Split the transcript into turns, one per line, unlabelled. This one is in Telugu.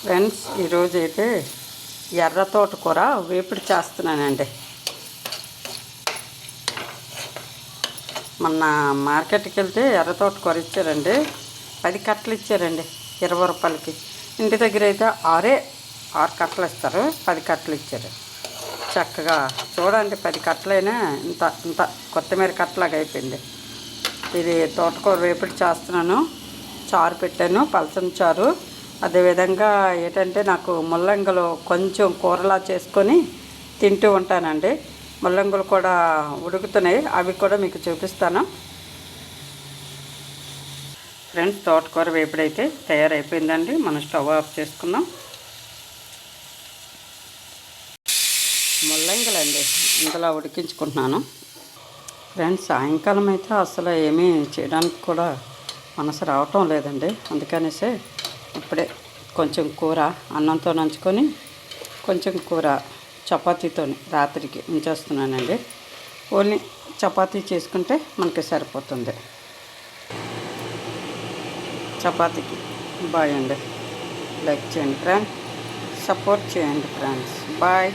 ఫ్రెండ్స్, ఈరోజు అయితే ఎర్ర తోటకూర వేపుడు చేస్తున్నానండి. మొన్న మార్కెట్కి వెళ్తే ఎర్ర తోటకూర ఇచ్చారండి. 10 కట్టలు ఇచ్చారండి 20 రూపాయలకి. ఇంటి దగ్గర అయితే 6 కట్టలు ఇస్తారు. 10 కట్టలు ఇచ్చారు. చక్కగా చూడండి, 10 కట్టలైనా ఇంత ఇంత కొత్తిమీర కట్టలాగా అయిపోయింది. ఇది తోటకూర వేపుడు చేస్తున్నాను. చారు పెట్టాను, పలసన చారు. అదేవిధంగా ఏంటంటే నాకు ముల్లంగలు కొంచెం కూరలా చేసుకొని తింటూ ఉంటానండి. ముల్లంగలు కూడా ఉడుకుతున్నాయి, అవి కూడా మీకు చూపిస్తాను. ఫ్రెండ్స్, తోటకూర వేపుడైతే తయారైపోయిందండి. మనం స్టవ్ ఆఫ్ చేసుకుందాం. ముల్లంగలండి ఇందులో ఉడికించుకుంటున్నాను. ఫ్రెండ్స్, సాయంకాలం అయితే అసలు ఏమీ చేయడానికి కూడా మనసు రావటం లేదండి. అందుకనేసే ఇప్పుడే కొంచెం కూర అన్నంతో నంచుకొని కొంచెం కూర చపాతీతో రాత్రికి ఉంచేస్తున్నానండి. ఓన్లీ చపాతీ చేసుకుంటే మనకి సరిపోతుంది. చపాతీకి బాయ్ అండి. లైక్ చేయండి ఫ్రెండ్స్, సపోర్ట్ చేయండి ఫ్రెండ్స్. బాయ్.